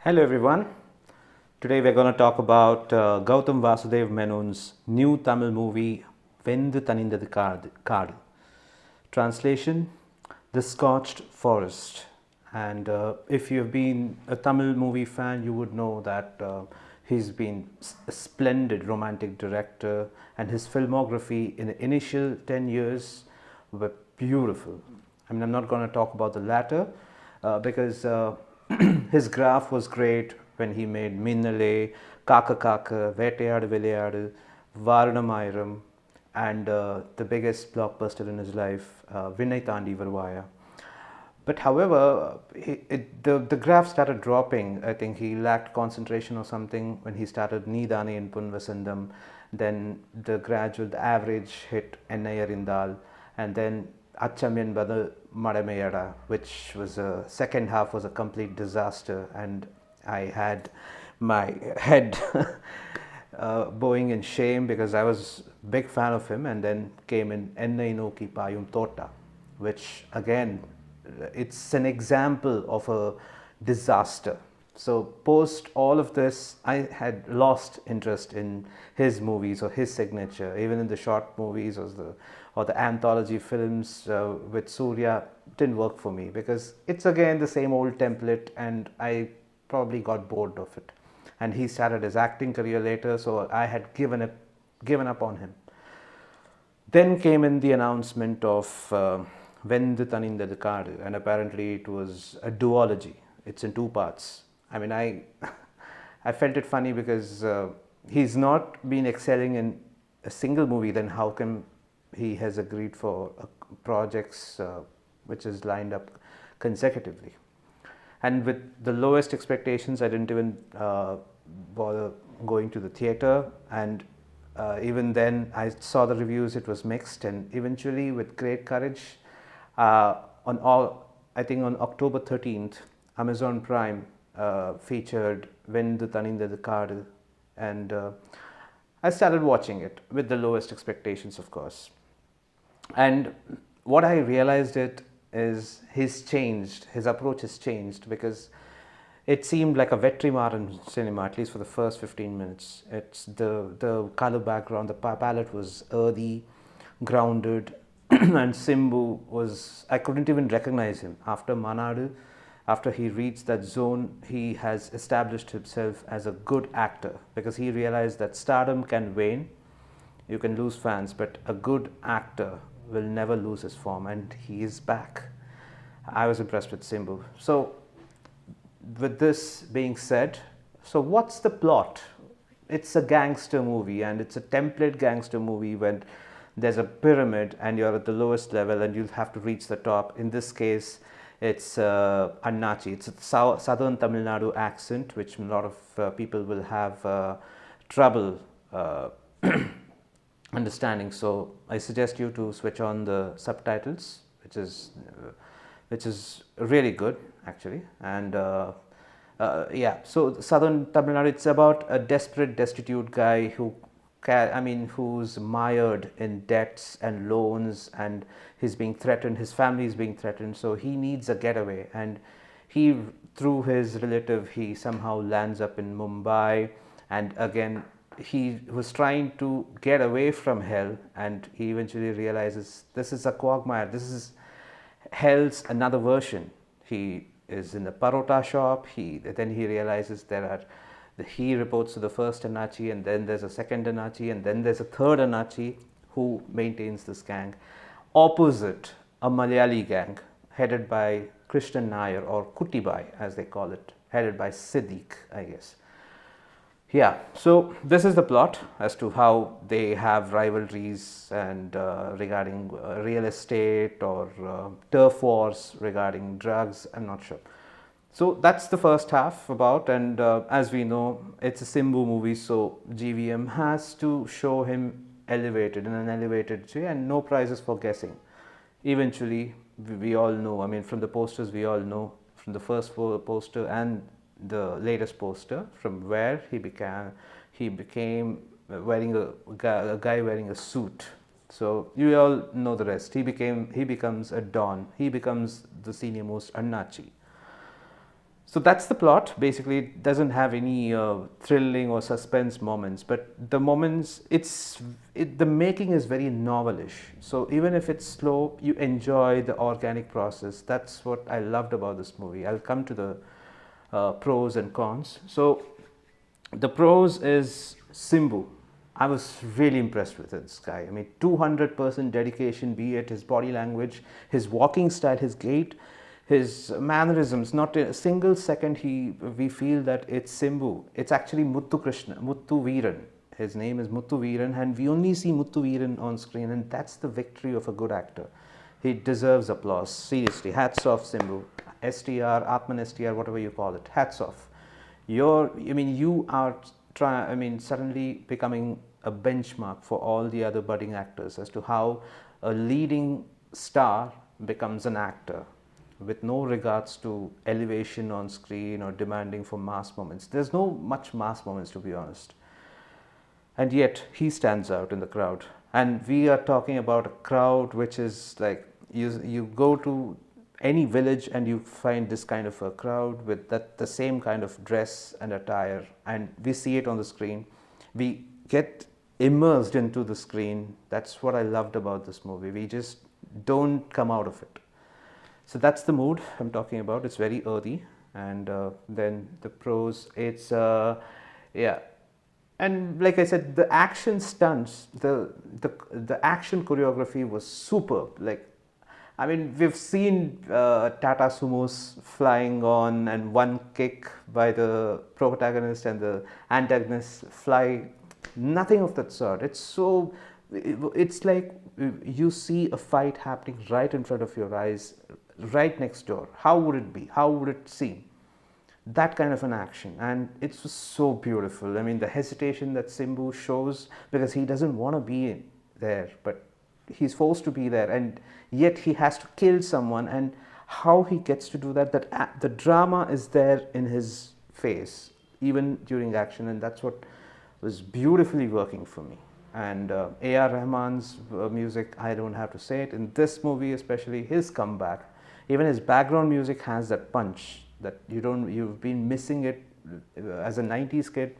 Hello everyone. Today we're going to talk about Gautam Vasudev Menon's new Tamil movie VENDHU KAADU. Translation: The Scorched Forest. And if you've been a Tamil movie fan, you would know that he's been a splendid romantic director, and his filmography in the initial 10 years were beautiful. I mean, I'm not going to talk about the latter because his graph was great when he made Minnale, Kaka Kaka, Vettayadu Vilayadu, Varanamayiram, and the biggest blockbuster in his life, Vinay Thandi Varuvaya. But however, the graph started dropping. I think he lacked concentration or something when he started Needane in Punvasandam. Then the average hit Nair Indal, and then Achamyan Badal Madameyada, which was a second half was a complete disaster, and I had my head bowing in shame because I was a big fan of him. And then came in Ennai Noki Payum Tota, which again, it's an example of a disaster. So post all of this, I had lost interest in his movies or his signature. Even in the short movies or the anthology films with Surya didn't work for me because it's again the same old template, and I probably got bored of it. And he started his acting career later, so I had given up on him. Then came in the announcement of VENDHU THANINDHATHU, and apparently it was a duology. It's in two parts. I mean, I felt it funny because he's not been excelling in a single movie. Then how come he has agreed for projects which is lined up consecutively? And with the lowest expectations, I didn't even bother going to the theater. And even then, I saw the reviews; it was mixed. And eventually, with great courage, I think on October 13th, Amazon Prime featured VENDHU THANINDHATHU, and I started watching it with the lowest expectations, of course. And what I realized is his approach has changed, because it seemed like a Vetrimaran cinema, at least for the first 15 minutes. It's the color background, the palette was earthy, grounded, and Simbu was, I couldn't even recognize him. After Manadu, after he reached that zone, he has established himself as a good actor, because he realized that stardom can wane, you can lose fans, but a good actor will never lose his form, and he is back. I was impressed with Simbu. So with this being said, so what's the plot? It's a gangster movie, and it's a template gangster movie when there's a pyramid and you're at the lowest level and you'll have to reach the top. In this case, it's Annachi. It's a southern Tamil Nadu accent, which a lot of people will have trouble understanding. So I suggest you to switch on the subtitles, which is really good actually. And yeah, so southern Tamil Nadu, it's about a desperate, destitute guy who's mired in debts and loans, and he's being threatened, his family is being threatened, so he needs a getaway. And he, through his relative, he somehow lands up in Mumbai, and again he was trying to get away from hell, and he eventually realizes this is a quagmire, this is hell's another version. He is in the parota shop, then he realizes he reports to the first Annachi, and then there's a second Annachi, and then there's a third Annachi who maintains this gang. Opposite, a Malayali gang headed by Krishnan Nair, or Kuttibai as they call it, headed by Siddiq, I guess. Yeah, so this is the plot as to how they have rivalries and regarding real estate or turf wars regarding drugs, I'm not sure. So that's the first half about, and as we know, it's a Simbu movie, so GVM has to show him elevated in an elevated way, and no prizes for guessing. Eventually, we all know, I mean, from the posters we all know, from the first poster and the latest poster, from where he became wearing a guy wearing a suit. So you all know the rest. He becomes a don. He becomes the senior most Annachi. So that's the plot. Basically, it doesn't have any thrilling or suspense moments, but the moments, the making is very novelish. So even if it's slow, you enjoy the organic process. That's what I loved about this movie. I'll come to the pros and cons. So the pros is Simbu. I was really impressed with this guy. I mean, 200% dedication, be it his body language, his walking style, his gait, his mannerisms. Not a single second we feel that it's Simbu. It's actually Muthu Krishna, Muthu Veeran. His name is Muthu Veeran, and we only see Muthu Veeran on screen, and that's the victory of a good actor. He deserves applause. Seriously, hats off, Simbu. STR, Atman STR, whatever you call it. Hats off. You are suddenly becoming a benchmark for all the other budding actors as to how a leading star becomes an actor with no regards to elevation on screen or demanding for mass moments. There's no much mass moments, to be honest. And yet he stands out in the crowd. And we are talking about a crowd which is like, you go to any village and you find this kind of a crowd with the same kind of dress and attire, and we see it on the screen. We get immersed into the screen. That's what I loved about this movie. We just don't come out of it. So that's the mood I'm talking about. It's very earthy. And then the pros, it's yeah. And like I said, the action stunts, the action choreography was superb. Like, I mean, we've seen Tata Sumos flying on, and one kick by the protagonist and the antagonist fly. Nothing of that sort. It's like you see a fight happening right in front of your eyes, right next door. How would it be? How would it seem? That kind of an action, and it's so beautiful. I mean, the hesitation that Simbu shows, because he doesn't want to be there, but he's forced to be there, and yet he has to kill someone, and how he gets to do that, the drama is there in his face even during action, and that's what was beautifully working for me. And A.R. Rahman's music, I don't have to say it, in this movie especially, his comeback, even his background music has that punch that you've been missing it as a 90s kid.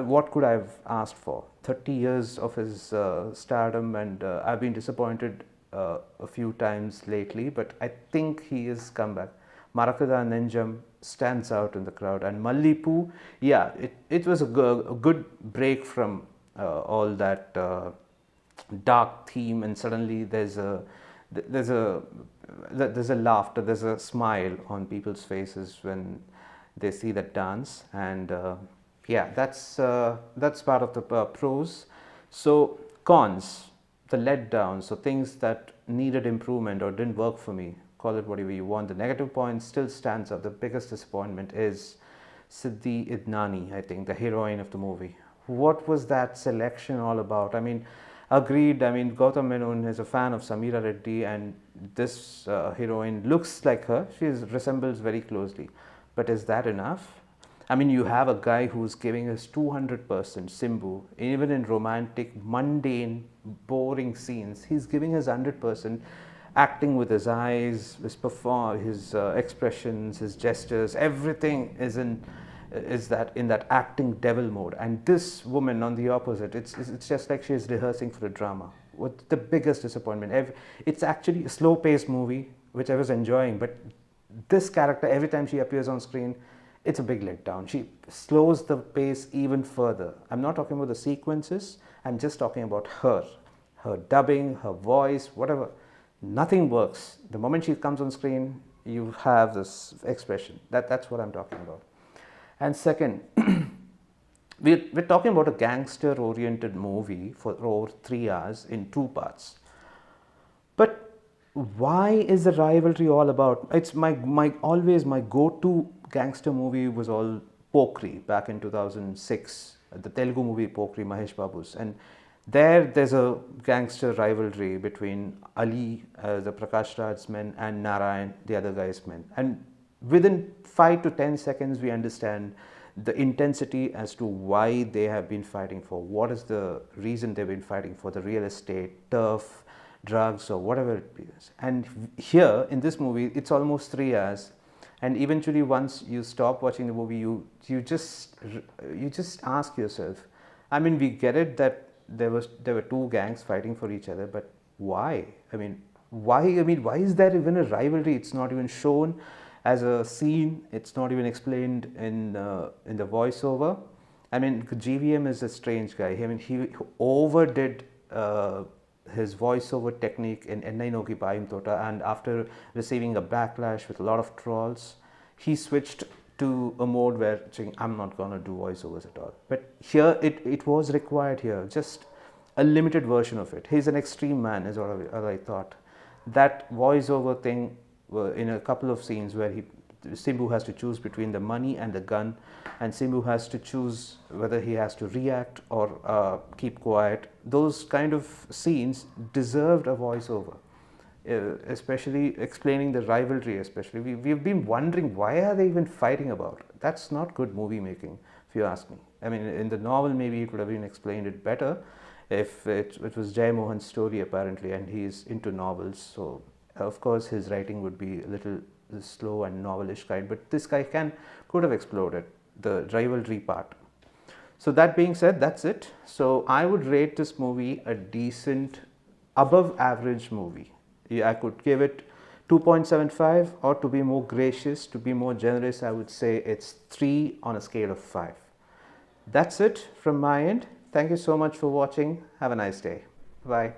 What could I have asked for? 30 years of his stardom, and I've been disappointed a few times lately, but I think he is come back. Marakada Nenjam stands out in the crowd, and Mallipu, yeah, it was a good break from all that dark theme, and suddenly there's a laughter, there's a smile on people's faces when they see that dance, and yeah, that's part of the pros. So cons, the letdown, so things that needed improvement or didn't work for me, call it whatever you want. The negative point still stands out. The biggest disappointment is Siddhi Idnani, I think, the heroine of the movie. What was that selection all about? I mean, agreed, I mean, Gautam Menon is a fan of Samira Reddy, and this heroine looks like her. She resembles very closely. But is that enough? I mean, you have a guy who's giving his 200%, Simbu, even in romantic, mundane, boring scenes. He's giving his 100%, acting with his eyes, his expressions, his gestures, everything is in that acting devil mode. And this woman, on the opposite, it's just like she's rehearsing for a drama. What the biggest disappointment? It's actually a slow-paced movie, which I was enjoying, but this character, every time she appears on screen, it's a big letdown. She slows the pace even further. I'm not talking about the sequences, I'm just talking about her dubbing, her voice, whatever. Nothing works. The moment she comes on screen, you have this expression. That's what I'm talking about. And second, we're talking about a gangster-oriented movie for over 3 hours in 2 parts. But why is the rivalry all about? It's always my go-to gangster movie was all Pokri back in 2006, the Telugu movie Pokri, Mahesh Babu's, and there's a gangster rivalry between Ali, the Prakash Raj's men, and Narayan, the other guy's men. And within 5 to 10 seconds, we understand the intensity as to why they have been fighting for. What is the reason they've been fighting for? The real estate, turf, drugs, or whatever it is. And here in this movie, it's almost 3 hours, And eventually, once you stop watching the movie, you just ask yourself. I mean, we get it that there were two gangs fighting for each other, but why? I mean, why? I mean, why is there even a rivalry? It's not even shown as a scene. It's not even explained in the voiceover. I mean, GVM is a strange guy. I mean, he overdid his voiceover technique in Ennai Noki Payum Tota, and after receiving a backlash with a lot of trolls, he switched to a mode where saying, I'm not going to do voiceovers at all. But here, it was required here, just a limited version of it. He's an extreme man, is what I thought. That voiceover thing, in a couple of scenes where Simbu has to choose between the money and the gun, and Simbu has to choose whether he has to react or keep quiet. Those kind of scenes deserved a voiceover, especially explaining the rivalry. Especially, we've been wondering, why are they even fighting about? That's not good movie making, if you ask me. I mean, in the novel, maybe it would have been explained it better if it was Jay Mohan's story apparently, and he's into novels, so of course his writing would be a little slow and novelish kind, but this guy could have explored it, the rivalry part. So that being said, that's it. So I would rate this movie a decent, above average movie. Yeah, I could give it 2.75, or to be more gracious, to be more generous, I would say it's 3 on a scale of 5. That's it from my end. Thank you so much for watching. Have a nice day. Bye.